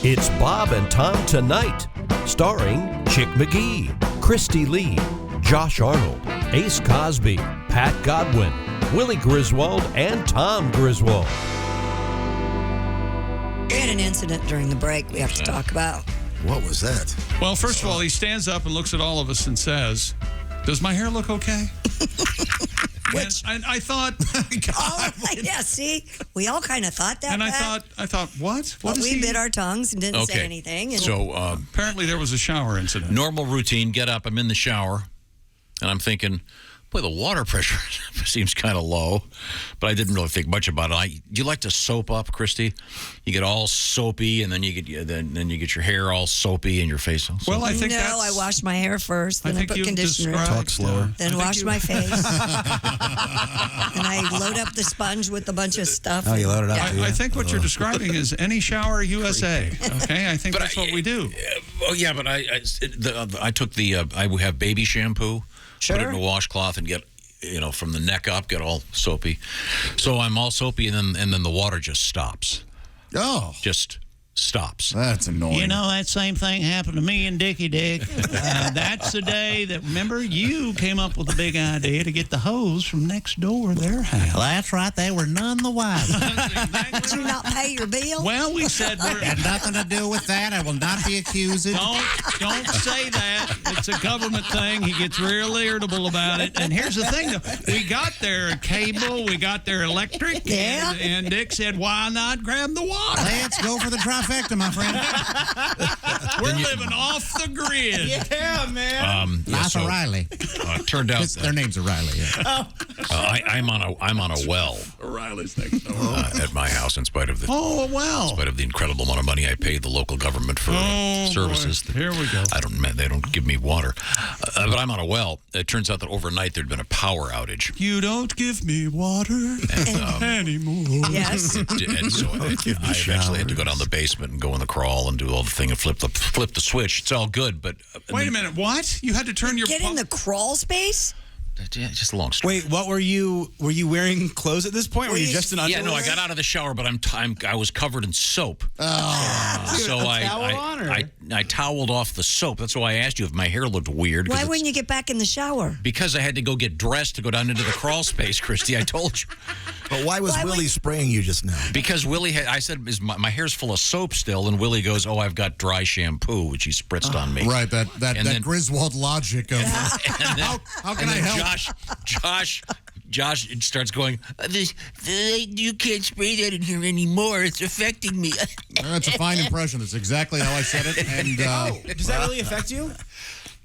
It's Bob and Tom Tonight, starring Chick McGee, Kristi Lee, Josh Arnold, Ace Cosby, Pat Godwin, Willie Griswold, and Tom Griswold. We had an incident during the break we have to talk about. What was that? Well, first of all, he stands up and looks at all of us and says, "Does my hair look okay?" And I thought, yeah, see, we all kind of thought that. And I thought, what? What is we bit our tongues and didn't say anything. And So apparently there was a shower incident. Normal routine, get up, I'm in the shower, and I'm thinking, boy, the water pressure seems kind of low, but I didn't really think much about it. Do you like to soap up, Kristi? You get all soapy, and then you get your hair all soapy and your face all soapy. Well, I think I washed my hair first, then I put conditioner in. Talk slower. Then washed my face. And I load up the sponge with a bunch of stuff. Oh, you load it up, I think what you're describing is any shower USA. Okay, I think that's what we do. Oh yeah, but I took I have baby shampoo. Sure. Put it in a washcloth and get, from the neck up, get all soapy. So I'm all soapy, and then the water just stops. Oh. Just stops. That's annoying. You know, that same thing happened to me and Dickie Dicks. That's the day that, remember, you came up with the big idea to get the hose from next door their house. That's right. They were none the wiser. Did you not pay your bill? Well, we said Had nothing to do with that. I will not be accused. Don't say that. It's a government thing. He gets real irritable about it. And here's the thing, though. We got their cable. We got their electric. Yeah. And Dick said, why not grab the water? Let's go for the trifecta, my friend. We're living off the grid. Yeah, man. Life O'Reilly. Turned out Their name's O'Reilly. Yeah. I'm on a well O'Reilly's next door. at my house in spite of the well. in spite of the incredible amount of money I paid the local government for services. Boy. Here we go. They don't give me water, but I'm on a well. It turns out that overnight there'd been a power outage. You don't give me water anymore. Yes. And so I eventually had to go down the basement and go in the crawl and do all the thing and flip the switch. It's all good, but Wait a minute. What? You had to turn your Get in the crawl space? just a long story. Wait, what were you wearing cothes at this point? Were you just in underwear? Yeah, no, I got out of the shower, but I was covered in soap. So I toweled off the soap. That's why I asked you if my hair looked weird. Why wouldn't you get back in the shower? Because I had to go get dressed to go down into the crawl space, Kristi. I told you. But why was Willie spraying you just now? Because Willie I said, my hair's full of soap still, and Willie goes, "Oh, I've got dry shampoo," which he spritzed on me. Right, that Griswold logic of how can I help? Josh starts going, "You can't spray that in here anymore. It's affecting me." That's a fine impression. That's exactly how I said it. And Does that really affect you?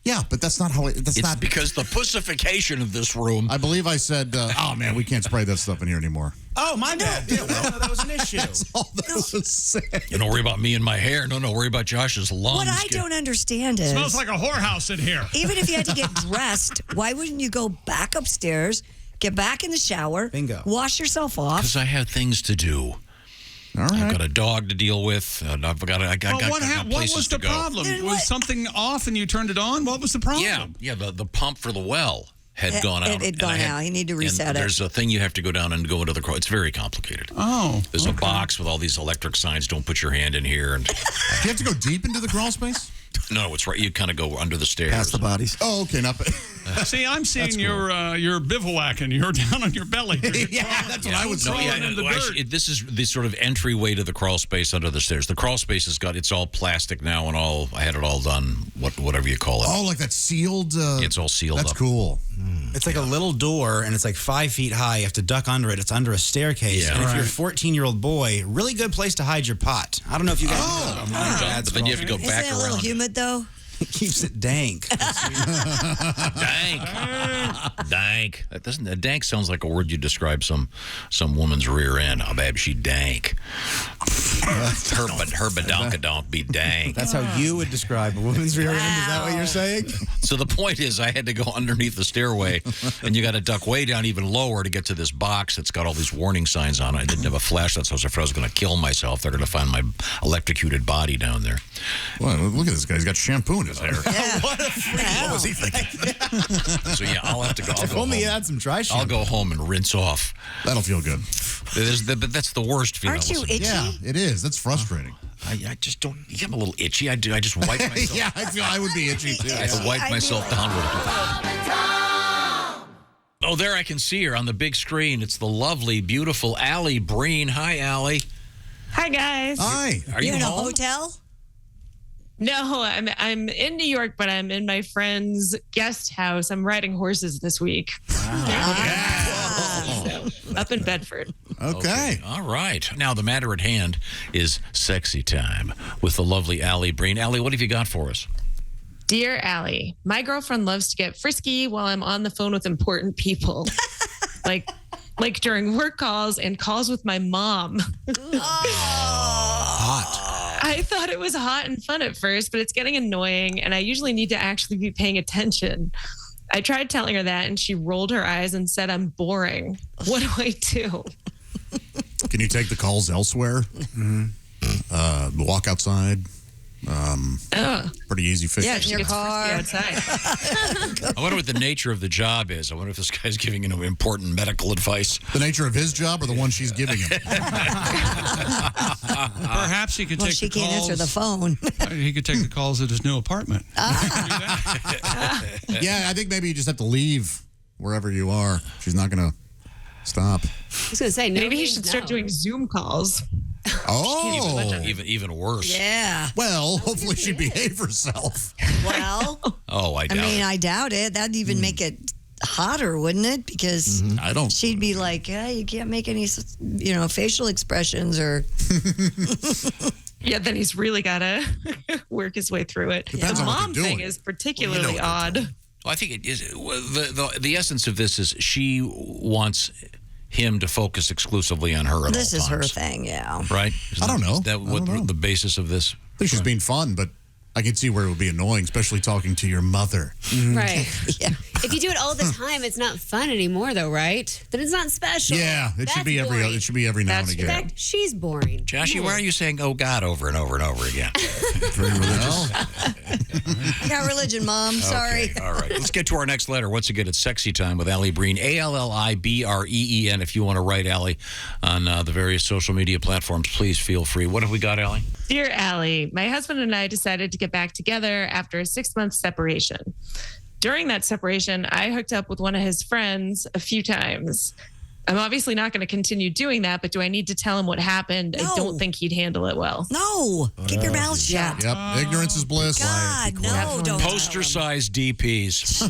yeah, but that's not how It's not because the pussification of this room. I believe I said, "Oh man, we can't spray that stuff in here anymore." Oh, my bad. Yeah, well, that was an issue. That's all that was said. You don't worry about me and my hair. No, worry about Josh's lungs. What I don't understand is, Smells like a whorehouse in here. even if you had to get dressed, why wouldn't you go back upstairs, get back in the shower, Bingo. wash yourself off? Because I have things to do. All I've right. got a dog to deal with. And I got What places was to the go. problem? Then Was what? something off and you turned it on? What was the problem? Yeah. The pump for the well had gone out. It had gone out. You need to reset and it. There's a thing you have to go down and go into the crawl. It's very complicated. Oh. There's a box with all these electric signs. Don't put your hand in here. And Do you have to go deep into the crawl space? no, it's right. You kind of go under the stairs. Past the bodies. Oh, okay. Not bad. See, I'm seeing That's cool. your bivouacking. You're down on your belly. Yeah, that's what I would say. Crawling in the dirt. This is the sort of entryway to the crawl space under the stairs. The crawl space it's all plastic now and all. I had it all done. Whatever you call it. Oh, like that sealed. It's all sealed That's up. cool. It's like a little door, and it's like 5 feet high. You have to duck under it. It's under a staircase. Yeah. And if you're a 14-year-old boy, really good place to hide your pot. I don't know if you guys know. But then you have to go Isn't back it a little around. humid, though? It keeps it dank. Dank. Dank sounds like a word you describe some woman's rear end. How bad she dank. her badonkadonk be dank. That's how you would describe a woman's rear end. Is that what you're saying? So the point is, I had to go underneath the stairway, and you got to duck way down even lower to get to this box that's got all these warning signs on it. I didn't have a flashlight, so I was afraid I was going to kill myself. They're going to find my electrocuted body down there. Well, look at this guy. He's got shampoo in his hair. Yeah. What was he thinking? So yeah, I'll have to go. If only you had some dry shampoo. I'll go home and rinse off. That'll feel good. But that's the worst feeling. Aren't you itchy? Yeah, it is. That's frustrating. I just don't. I'm a little itchy. I just wipe myself. Yeah, I feel I would be itchy too. I wipe myself down with it. Oh, there I can see her on the big screen. It's the lovely, beautiful Alli Breen. Hi, Alli. Hi, guys. Hi. Are you in a home? hotel? No, I'm in New York, but I'm in my friend's guest house. I'm riding horses this week. So, up in Bedford. Okay. All right. Now, the matter at hand is sexy time with the lovely Alli Breen. Alli, what have you got for us? Dear Allie, my girlfriend loves to get frisky while I'm on the phone with important people. like during work calls and calls with my mom. Hot. I thought it was hot and fun at first, but it's getting annoying, and I usually need to actually be paying attention. I tried telling her that, and she rolled her eyes and said I'm boring. What do I do? Can you take the calls elsewhere? Walk outside. Pretty easy fix. Yeah, she your gets car. frisky outside. I wonder what the nature of the job is. I wonder if this guy's giving important medical advice. The nature of his job or the one she's giving him? Perhaps he could Well, take she the can't calls. answer the phone. He could take the calls at his new apartment. Yeah, I think maybe you just have to leave wherever you are. She's not going to stop. I was going to say, no. Maybe he should start doing Zoom calls. Oh. Even worse. Yeah. Well, hopefully she'd behave herself. Well, Oh, I I doubt mean, it. I doubt it. That'd even make it hotter, wouldn't it? Because I don't. she'd be like, you can't make any, facial expressions or. Yeah, then he's really got to work his way through it. Depends the on what mom they're thing doing. is particularly what they're odd. Well, I think it is. The essence of this is she wants him to focus exclusively on her at This all is her times. thing, yeah. Right? I don't know. Is that I what don't know. the basis of this? I think she's being fun, but I can see where it would be annoying, especially talking to your mother. Right. Yeah. If you do it all the time, it's not fun anymore, though, right? Then it's not special. Yeah, it should be every. boring. It should be every now That's and In again. fact, she's boring. Joshy, why are you saying "Oh God" over and over and over again? Very religious. I got religion, Mom. Sorry. Okay, all right. Let's get to our next letter. Once again, it's Sexy Time with Alli Breen. ALLIBREEN. If you want to write Alli on the various social media platforms, please feel free. What have we got, Alli? Dear Allie, my husband and I decided to get back together after a 6-month separation. During that separation, I hooked up with one of his friends a few times. I'm obviously not going to continue doing that, but do I need to tell him what happened? No. I don't think he'd handle it well. No. Keep your mouth shut. Yep, ignorance is bliss. God, no, don't. Poster-sized DPs.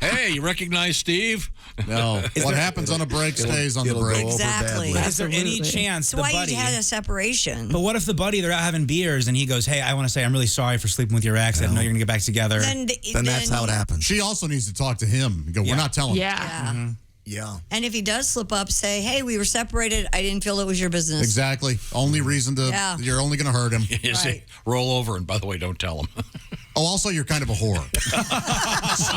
Hey, you recognize Steve? No, what happens on a break stays on the it'll go break. over Exactly. badly. Is there any chance So the why buddy? you had a separation? But what if the buddy, they're out having beers and he goes, hey, I want to say I'm really sorry for sleeping with your ex. I didn't know you're going to get back together. Then That's how it happens. She also needs to talk to him. And go, we're not telling. Yeah. Yeah. Yeah. And if he does slip up, say, hey, we were separated. I didn't feel it was your business. Exactly. Only reason to. Yeah. You're only going to hurt him. You say, roll over, and by the way, don't tell him. Oh, also, you're kind of a whore.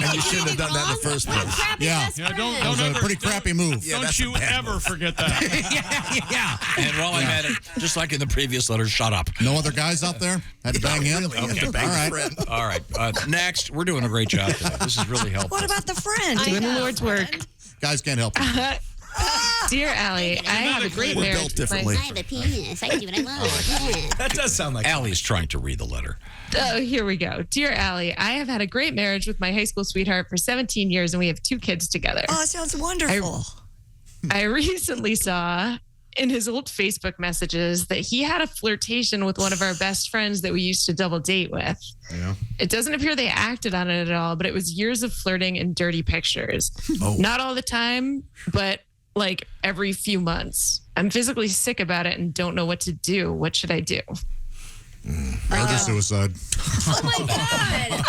And you shouldn't have done that in the first place. Yeah. Yeah, That don't was a ever, pretty crappy move. Yeah, don't that's a you bad ever move. forget that. And while I'm at it, just like in the previous letter, shut up. No other guys out there? Had to bang him? Really, you have to All bang a right. friend. All right. Next, we're doing a great job today. This is really helpful. What about the friend? Doing the Lord's work. Guys can't help it. Dear Allie, I have a great We're marriage. built differently. I have a penis. I can do what I want. That does sound like Allie's trying to read the letter. Oh, here we go. Dear Allie, I have had a great marriage with my high school sweetheart for 17 years, and we have 2 kids together. Oh, that sounds wonderful. I recently saw in his old Facebook messages that he had a flirtation with one of our best friends that we used to double date with. Yeah. It doesn't appear they acted on it at all, but it was years of flirting and dirty pictures. Oh. Not all the time, but like every few months. I'm physically sick about it and don't know what to do. What should I do? Murder suicide. Oh my God.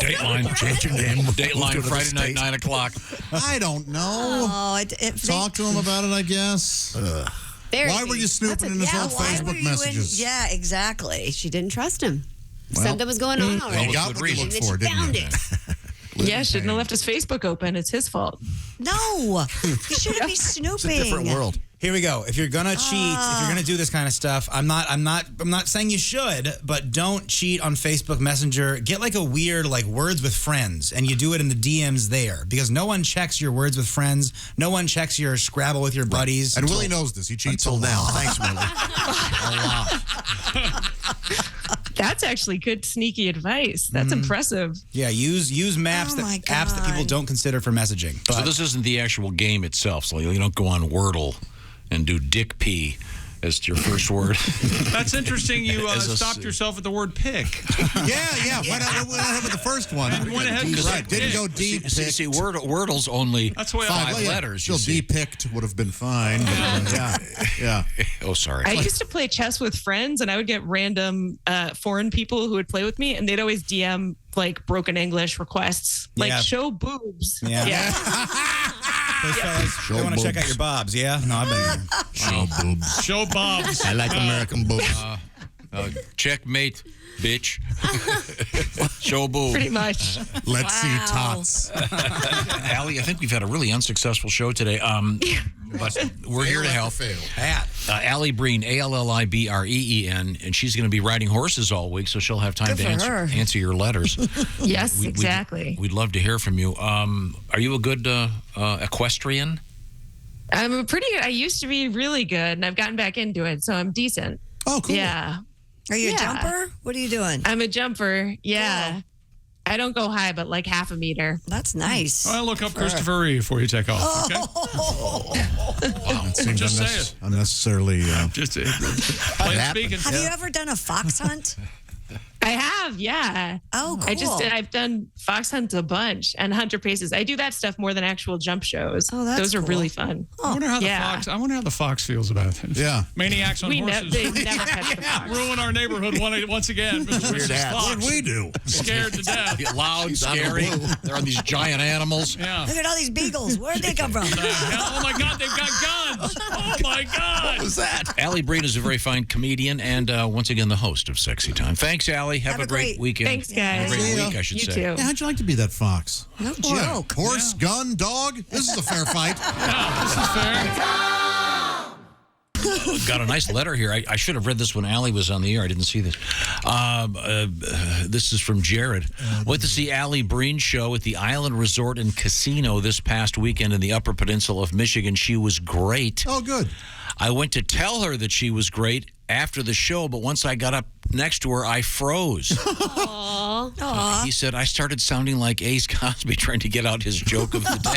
Dateline. Change your name. Dateline, Move to Friday another night, state. 9 o'clock. I don't know. Oh, Talk to him about it, I guess. Very Why were you snooping in his old why were Facebook you messages? Yeah, exactly. She didn't trust him. Well, Something was going on already. You got Good what you reason. looked And then for, she didn't found you? it. Yeah, shouldn't have left his Facebook open. It's his fault. No, you shouldn't be It's a snooping. different world. Here we go. If you're gonna cheat, if you're gonna do this kind of stuff, I'm not saying you should, but don't cheat on Facebook Messenger. Get like a weird words with friends, and you do it in the DMs there, because no one checks your words with friends. No one checks your Scrabble with your buddies. And Willie knows this. He cheats Until a now. lot. Thanks, Willie. A lot. That's actually good sneaky advice. That's impressive. Yeah, use maps apps that people don't consider for messaging. So this isn't the actual game itself. So you don't go on Wordle and do Dick P as your first word. That's interesting. You As a stopped yourself at the word pick. Yeah. Went ahead with the first one. Went ahead and Right. Didn't go D picked. See, Wordle's only That's the way five Well, yeah, letters. Still you see. D picked would have been fine. But, yeah. Oh, sorry. I used to play chess with friends, and I would get random foreign people who would play with me, and they'd always DM broken English requests, show boobs. Yeah. Those fellas, they want to check out your bobs, yeah? No, I've been there. Show boobs. Show Bob's. I like American boobs. Checkmate, bitch. Show boob. Pretty much. Let's see tots. Allie, I think we've had a really unsuccessful show today. But we're here to help. Alli Breen, ALLIBREEN, and she's going to be riding horses all week, so she'll have time Good to for her. answer your letters. Yes, exactly. We'd love to hear from you. Are you a good equestrian? I used to be really good, and I've gotten back into it, so I'm decent. Oh, cool. Yeah. Are you a Yeah. jumper? What are you doing? I'm a jumper. Yeah. Cool. I don't go high, but half a meter. That's nice. I'll look up Christopher Reeve before you take off. Okay. That seems Just say it. unnecessarily. Just plain speaking. Have you ever done a fox hunt? I have, yeah. Oh, cool. I've done fox hunts a bunch and hunter paces. I do that stuff more than actual jump shows. Oh, that's Those are cool. really fun. I wonder how the fox feels about it. Yeah. Maniacs on They horses. never catch the fox. Ruin our neighborhood once again. Weird ass. What did we do? Scared to death. Loud, scary. They're on these giant animals. Yeah. Look at all these beagles. Where'd they come from? Oh my God, they've got guns. Oh my God. What was that? Alli Breen is a very fine comedian and once again the host of Sexy Time. Thanks, Allie. Have a great weekend. Thanks, guys. A great week, I should You say. too. Yeah, how'd you like to be that fox? No joke. Horse, gun, dog? This is a fair fight. This is fair. Got a nice letter here. I should have read this when Allie was on the air. I didn't see this. This is from Jared. Went to see Alli Breen show at the Island Resort and Casino this past weekend in the Upper Peninsula of Michigan. She was great. Oh, good. I went to tell her that she was great after the show, but once I got up next to her, I froze. He said, I started sounding like Ace Cosby trying to get out his joke of the day.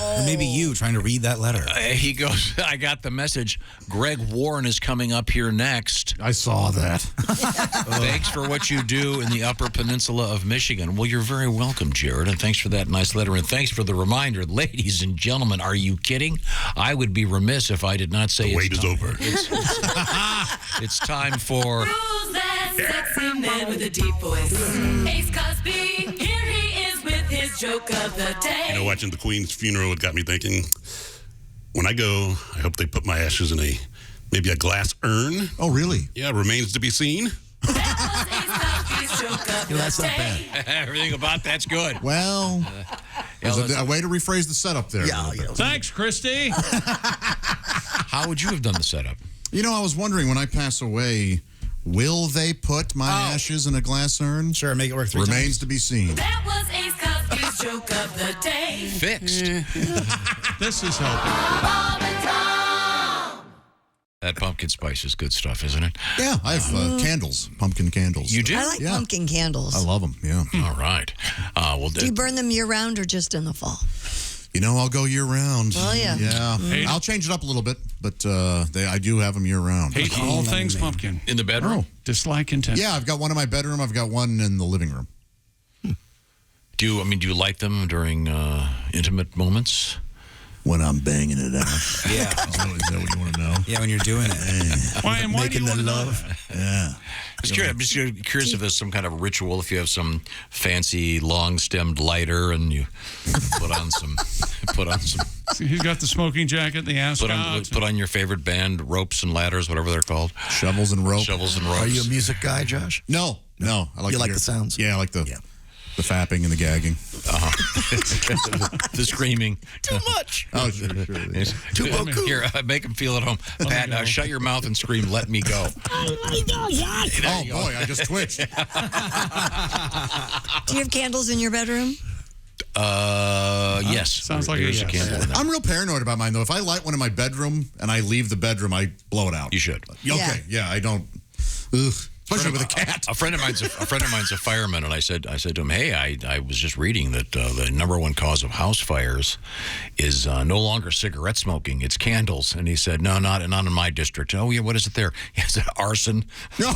Or maybe you trying to read that letter. He goes, I got the message. Greg Warren is coming up here next. I saw that. Thanks for what you do in the Upper Peninsula of Michigan. Well, you're very welcome, Jared, and thanks for that nice letter, and thanks for the reminder. Ladies and gentlemen, are you kidding? I would be remiss if I did not say The wait is over. It's time for... Who's that sexy man with a deep voice? Ace Cosby, here he is with his joke of the day. You know, watching the Queen's funeral, it got me thinking, when I go, I hope they put my ashes in maybe a glass urn. Oh, really? Yeah, remains to be seen. That was Ace Cosby's joke of the That's not day. bad. Everything about that's good. Well, there's a way to rephrase the setup there. Yeah. Thanks, Kristi. How would you have done the setup? You know, I was wondering, when I pass away, will they put my ashes in a glass urn? Sure, make it work 3 Remains times. to be seen. That was Ace Cosby's joke of the day. Fixed. This is helping. Bob and Tom. That pumpkin spice is good stuff, isn't it? Yeah, I have candles, pumpkin candles. You do? I like Yeah. pumpkin candles. I love them, yeah. All right. Well, Do you burn them year round or just in the fall? You know, I'll go year round. Oh, yeah. Yeah. Hey. I'll change it up a little bit, but I do have them year round. Hate all things pumpkin. in the bedroom? Oh. Dislike intent. Yeah, I've got one in my bedroom. I've got one in the living room. Do you like them during intimate moments? When I'm banging it out. Yeah. Is that what you want to know? Yeah, when you're doing it. Why do Making you the want to know love. Yeah. I'm just curious if there's some kind of ritual, if you have some fancy long-stemmed lighter and you put on some. See, he's got the smoking jacket, the ascot. Put on your favorite band, ropes and ladders, whatever they're called. Shovels and ropes. Shovels and ropes. Are you a music guy, Josh? No. I You like to the sounds? Yeah, I like the. Yeah. The fapping and the gagging. The screaming. Too much. Oh, sure. Too beaucoup. Here, make him feel at home. Pat, now shut your mouth and scream, let me go. Oh, boy, I just twitched. Do you have candles in your bedroom? Yes. Sounds like there's a a yes. candle in there. I'm real paranoid about mine, though. If I light one in my bedroom and I leave the bedroom, I blow it out. You should. Okay, yeah, I don't. Ugh. Especially with a cat. A friend of mine's a fireman, and I said to him, "Hey, I was just reading that the number one cause of house fires is no longer cigarette smoking; it's candles." And he said, "No, not in my district." Oh, yeah, what is it there? He said arson. No,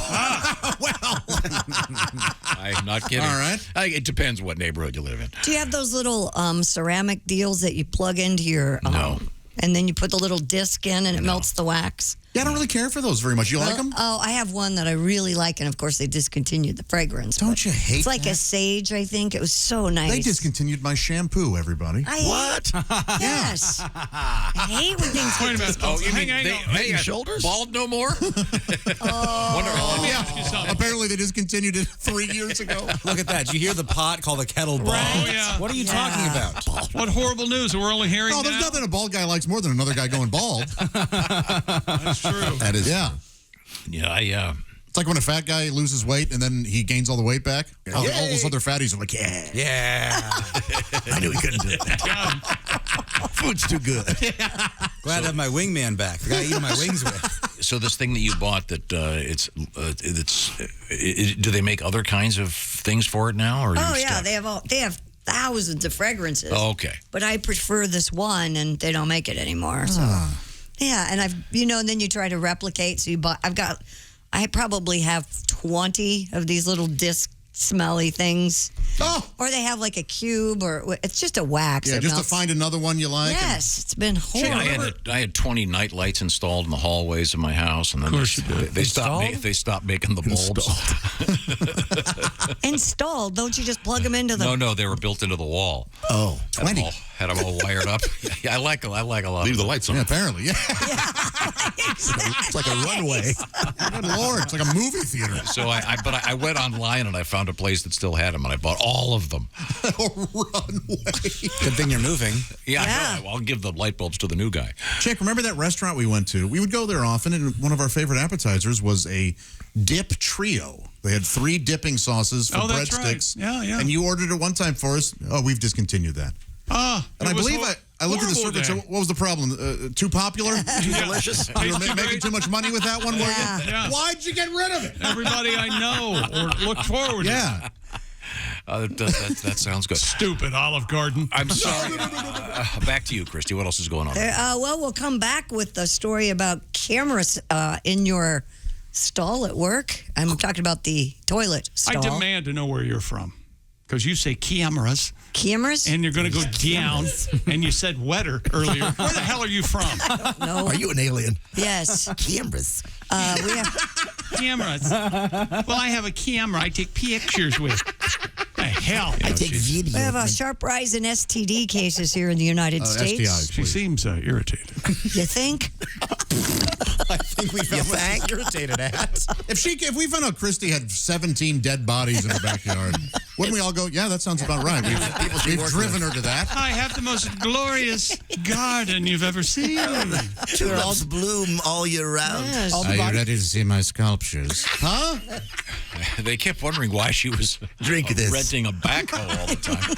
I'm not kidding. All right. It depends what neighborhood you live in. Do you have those little ceramic deals that you plug into your No. and then you put the little disc in and it melts the wax? Yeah, I don't really care for those very much. You like them? Oh, I have one that I really like, and of course they discontinued the fragrance. Don't you hate It's like that? a sage, I think. It was so nice. They discontinued my shampoo, everybody. What? Yes. I hate when things Wait a minute. Oh, you mean they shoulders? Bald no more? Apparently they discontinued it 3 years ago. Look at that. Did you hear the pot called a kettle bald? Oh, yeah. What are you talking about? What horrible news that we're only hearing Oh, there's now? nothing a bald guy likes more than another guy going bald. That's true. That is. Yeah. Yeah, It's like when a fat guy loses weight and then he gains all the weight back. All those other fatties are like, yeah. Yeah. I knew he couldn't do it. Food's too good. Glad to have my wingman back. I got to eat my wings with. So this thing that you bought, that do they make other kinds of things for it now? Or Oh you yeah, stuck? they have thousands of fragrances. Oh, okay. But I prefer this one, and they don't make it anymore. So yeah, and and then you try to replicate. So I probably have 20 of these little disc smelly things. Oh. Or they have like a cube, or it's just a wax. Yeah, that just melts. to find another one you like. Yes, it's been Yeah, horrible. I had 20 night lights installed in the hallways of my house, and then they stopped making the bulbs. Installed? Don't you just plug them into the? No, they were built into the wall. Oh, 20. Had them all wired up. Yeah, I like a lot. Leave the lights on. Yeah, apparently, yeah. It's like a runway. Good Lord, it's like a movie theater. So I went online and I found a place that still had them, and I bought all of them. Good thing you're moving. Yeah. I know. I'll give the light bulbs to the new guy. Chick, remember that restaurant we went to? We would go there often, and one of our favorite appetizers was a dip trio. They had 3 dipping sauces for that's breadsticks. right. Yeah. And you ordered it one time for us. Oh, we've discontinued that. And I believe I looked at the survey. So what was the problem? Too popular? Too delicious? You were making too much money with that one, were you? Yeah. Why'd you get rid of it? Everybody I know or look forward to. Yeah. That sounds good. Stupid Olive Garden. I'm sorry. Back to you, Kristi. What else is going on? Well, we'll come back with the story about cameras in your stall at work. I'm talking about the toilet stall. I demand to know where you're from, because you say cameras. Cameras? And you're going to go down, and you said wetter earlier. Where the hell are you from? No. Are you an alien? Yes. Cameras. We have cameras. Well, I have a camera I take pictures with. The hell? I take video. We have a sharp rise in STD cases here in the United States. STIs, She seems irritated. You think? I think we found what she's irritated at. If we found out Kristi had 17 dead bodies in her backyard, wouldn't we all go, yeah, that sounds about right. We've driven her to that. I have the most glorious garden you've ever seen. Tulips bloom all year round. Yes. Are you ready to see my sculptures? Huh? They kept wondering why she was Drink this. renting a backhoe all the time.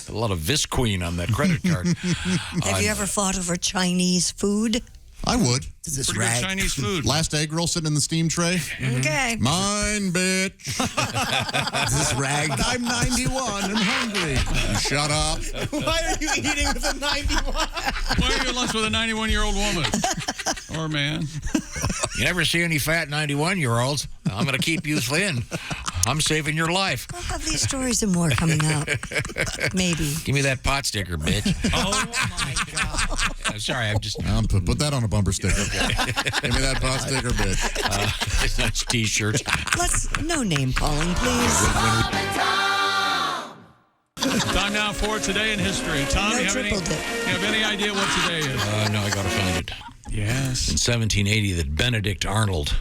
A lot of Visqueen on that credit card. Have you ever thought of Chinese food? I would. Is this Pretty good rag? Chinese food. Last egg roll sitting in the steam tray. Okay. Mine, bitch. Is this rag? I'm 91 and hungry. Shut up. Why are you eating with a 91? Why are you at lunch with a 91-year-old woman? Or man. You never see any fat 91-year-olds. I'm going to keep you thin. I'm saving your life. We'll have these stories and more coming up. Maybe. Give me that pot sticker, bitch. Oh, my God. Sorry, I'm just... Put that on a bumper sticker. Give me that pot sticker, bitch. Nice T-shirts. No name calling, please. Time now for Today in History. Tom, No you have any idea what today is? No, I got to find it. Yes. In 1780, that Benedict Arnold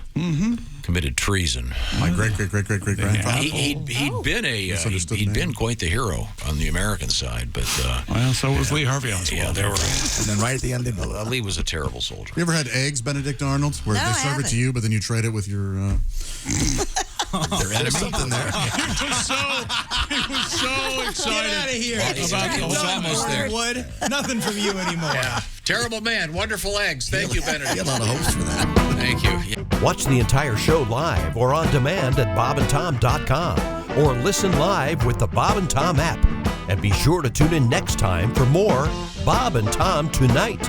committed treason. My great-great-great-great-great-grandfather. He'd been quite the hero on the American side, but well, so was Lee Harvey Oswald. Yeah, they were. And then right at the end, Lee was a terrible soldier. You ever had eggs, Benedict Arnold, where No, they I serve it haven't. to you, but then you trade it with your There's something there. He was so excited. Get out of here. About the whole almost there. Wood. Nothing from you anymore. Yeah. Terrible man. Wonderful eggs. Thank you, Benedict. You had a lot of hopes for that. Thank you. Watch the entire show live or on demand at bobandtom.com or listen live with the Bob and Tom app. And be sure to tune in next time for more Bob and Tom Tonight.